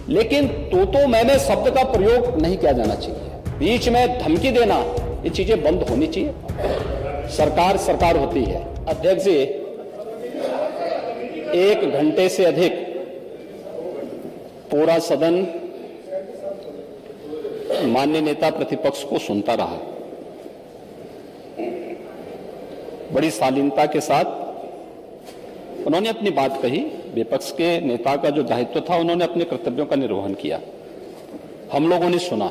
लेकिन तो मैं शब्द का प्रयोग नहीं किया जाना चाहिए। बीच में धमकी देना, ये चीजें बंद होनी चाहिए। सरकार सरकार होती है। अध्यक्ष जी, 1 घंटे से अधिक पूरा सदन माननीय नेता प्रतिपक्ष को सुनता रहा। बड़ी शालीनता के साथ उन्होंने अपनी बात कही। विपक्ष के नेता का जो दायित्व था, उन्होंने अपने कर्तव्यों का निर्वहन किया। हम लोगों ने सुना।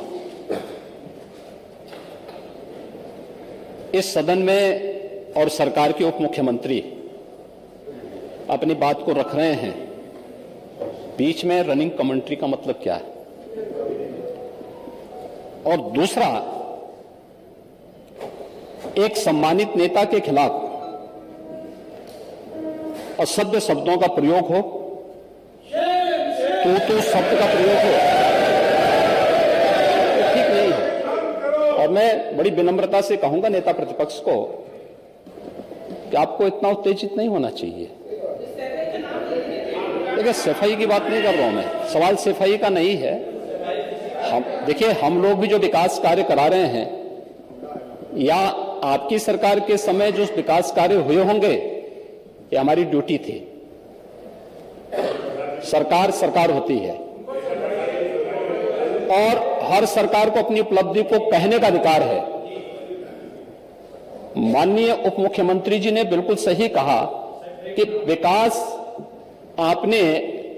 इस सदन में और सरकार के उप मुख्यमंत्री अपनी बात को रख रहे हैं। बीच में रनिंग कमेंट्री का मतलब क्या है? और दूसरा, एक सम्मानित नेता के खिलाफ असभ्य शब्दों का प्रयोग हो, तो शब्द का प्रयोग हो, तो ठीक नहीं है। और मैं बड़ी विनम्रता से कहूंगा नेता प्रतिपक्ष को कि आपको इतना उत्तेजित नहीं होना चाहिए। देखिए, सफाई की बात नहीं कर रहा हूं मैं, सवाल सफाई का नहीं है। देखिए, हम लोग भी जो विकास कार्य करा रहे हैं, या आपकी सरकार के समय जो विकास कार्य हुए होंगे, ये हमारी ड्यूटी थी। सरकार सरकार होती है और हर सरकार को अपनी उपलब्धि को कहने का अधिकार है। माननीय उप मुख्यमंत्री जी ने बिल्कुल सही कहा कि विकास, आपने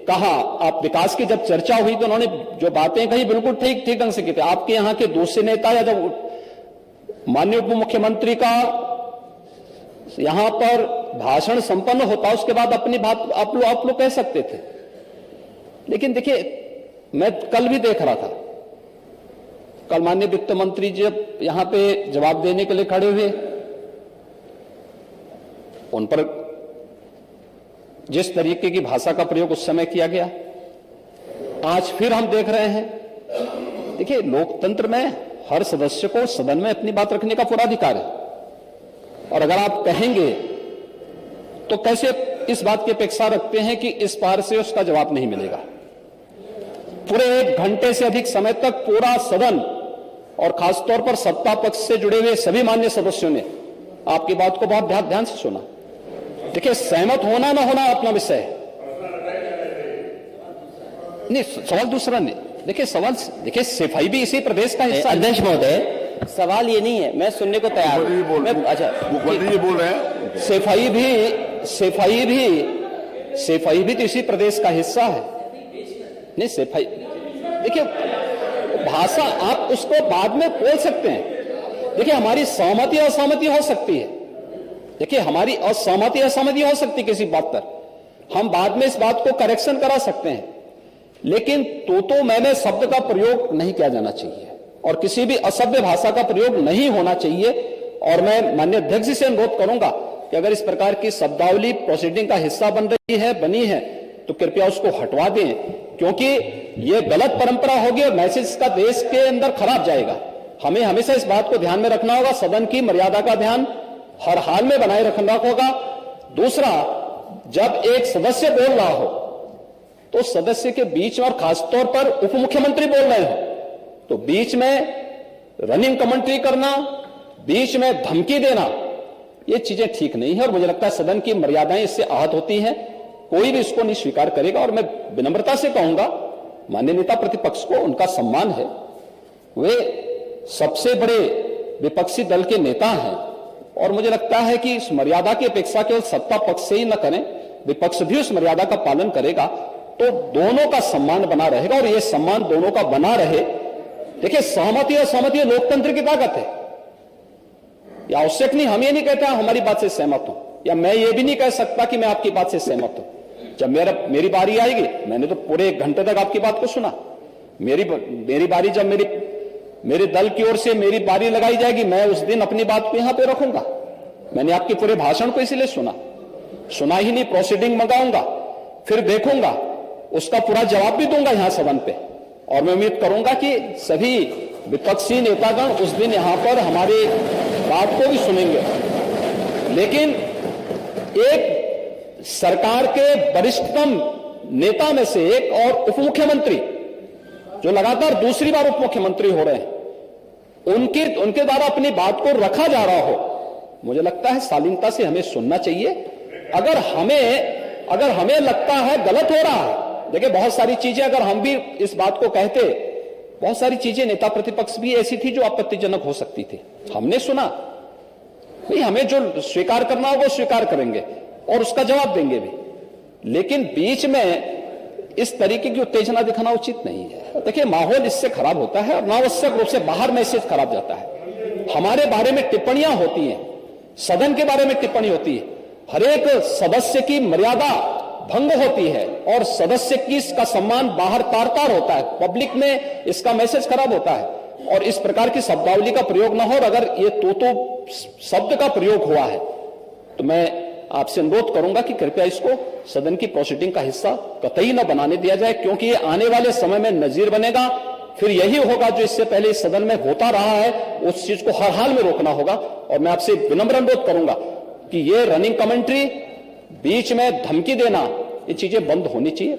कहा, आप विकास की जब चर्चा हुई तो उन्होंने जो बातें कही बिल्कुल ठीक ढंग से की थी। आपके यहां के दूसरे नेता या जब माननीय उप मुख्यमंत्री का यहां पर भाषण संपन्न होता, उसके बाद अपनी बात आप लोग कह सकते थे। लेकिन देखिए, मैं कल भी देख रहा था, कल माननीय वित्त मंत्री जी जब यहां पे जवाब देने के लिए खड़े हुए, उन पर जिस तरीके की भाषा का प्रयोग उस समय किया गया, आज फिर हम देख रहे हैं। देखिए, लोकतंत्र में हर सदस्य को सदन में अपनी बात रखने का पूरा अधिकार है, और अगर आप कहेंगे तो कैसे इस बात की अपेक्षा रखते हैं कि इस पार से उसका जवाब नहीं मिलेगा? पूरे 1 घंटे से अधिक समय तक पूरा सदन और खासतौर पर सत्ता पक्ष से जुड़े हुए सभी मान्य सदस्यों ने आपकी बात को बहुत ध्यान से सुना। देखिए, सहमत होना ना होना अपना विषय है। नहीं, सवाल दूसरा नहीं। देखिए, देखिए, सफाई भी इसी प्रदेश का हिस्सा। अध्यक्ष महोदय, सवाल ये नहीं है, मैं सुनने को तैयार हूं। अच्छा, मुख्यमंत्री जी बोल रहे हैं। सफाई भी तो इसी प्रदेश का हिस्सा है। नहीं, सफाई, देखिए, भाषा आप उसको बाद में बोल सकते हैं। देखिए, हमारी सहमति असहमति हो सकती है। देखिए, हमारी असहमति असहमति हो सकती है किसी बात पर, हम बाद में इस बात को करेक्शन करा सकते हैं। लेकिन तो मैं शब्द का प्रयोग नहीं किया जाना चाहिए और किसी भी असभ्य भाषा का प्रयोग नहीं होना चाहिए। और मैं माननीय अध्यक्ष जी से अनुरोध करूंगा कि अगर इस प्रकार की शब्दावली प्रोसीडिंग का हिस्सा बनी है तो कृपया उसको हटवा दें, क्योंकि यह गलत परंपरा होगी और मैसेज का देश के अंदर खराब जाएगा। हमें हमेशा इस बात को ध्यान में रखना होगा, सदन की मर्यादा का ध्यान हर हाल में बनाए रखना होगा। दूसरा, जब एक सदस्य बोल रहा हो तो सदस्य के बीच में, और खासतौर पर उप मुख्यमंत्री बोल रहे हो, तो बीच में रनिंग कमेंट्री करना, बीच में धमकी देना, ये चीजें ठीक नहीं है। और मुझे लगता है सदन की मर्यादाएं इससे आहत होती हैं। कोई भी इसको नहीं स्वीकार करेगा। और मैं विनम्रता से कहूंगा, माननीय नेता प्रतिपक्ष को उनका सम्मान है, वे सबसे बड़े विपक्षी दल के नेता हैं, और मुझे लगता है कि इस मर्यादा की अपेक्षा केवल सत्ता पक्ष से ही न करें, विपक्ष भी उस मर्यादा का पालन करेगा तो दोनों का सम्मान बना रहेगा। और यह सम्मान दोनों का बना रहे। देखिए, सहमति और सहमति लोकतंत्र की ताकत है। यह आवश्यक नहीं, हम ये नहीं कहते हमारी बात से सहमत हूं, या मैं ये भी नहीं कह सकता कि मैं आपकी बात से सहमत हूं। जब मेरी बारी आएगी, मैंने तो पूरे 1 घंटे तक आपकी बात को सुना। मेरी बारी, जब मेरे दल की ओर से मेरी बारी लगाई जाएगी, मैं उस दिन अपनी बात को यहां पे रखूंगा। मैंने आपके पूरे भाषण को इसलिए सुना ही नहीं, प्रोसीडिंग मंगाऊंगा, फिर देखूंगा, उसका पूरा जवाब भी दूंगा यहां सदन पे। और मैं उम्मीद करूंगा कि सभी विपक्षी नेतागण उस दिन यहां पर हमारी बात को भी सुनेंगे। लेकिन एक सरकार के वरिष्ठतम नेता में से एक और उप मुख्यमंत्री जो लगातार दूसरी बार उप मुख्यमंत्री हो रहे हैं, उनके द्वारा अपनी बात को रखा जा रहा हो, मुझे लगता है शालीनता से हमें सुनना चाहिए। अगर हमें लगता है गलत हो रहा है, देखिए बहुत सारी चीजें अगर हम भी इस बात को कहते, बहुत सारी चीजें नेता प्रतिपक्ष भी ऐसी थी जो आपत्तिजनक हो सकती थी, हमने सुना। भाई हमें जो स्वीकार करना हो वो स्वीकार करेंगे और उसका जवाब देंगे भी, लेकिन बीच में इस तरीके की उत्तेजना दिखाना उचित नहीं है। देखिए माहौल इससे खराब होता है और अनावश्यक रूप से बाहर मैसेज खराब जाता है। हमारे बारे में टिप्पणियां होती हैं, सदन के बारे में टिप्पणी होती है, हर एक सदस्य की मर्यादा भंग होती है और सदस्य की इसका सम्मान बाहर तार तार होता है, पब्लिक में इसका मैसेज खराब होता है और इस प्रकार की शब्दावली का प्रयोग ना हो। और अगर ये तो शब्द का प्रयोग हुआ है तो मैं आपसे अनुरोध करूंगा कि कृपया इसको सदन की प्रोसीडिंग का हिस्सा कतई न बनाने दिया जाए, क्योंकि ये आने वाले समय में नजीर बनेगा। फिर यही होगा जो इससे पहले इस सदन में होता रहा है, उस चीज को हर हाल में रोकना होगा। और मैं आपसे विनम्र अनुरोध करूंगा कि ये रनिंग कमेंट्री, बीच में धमकी देना, ये चीजें बंद होनी चाहिए।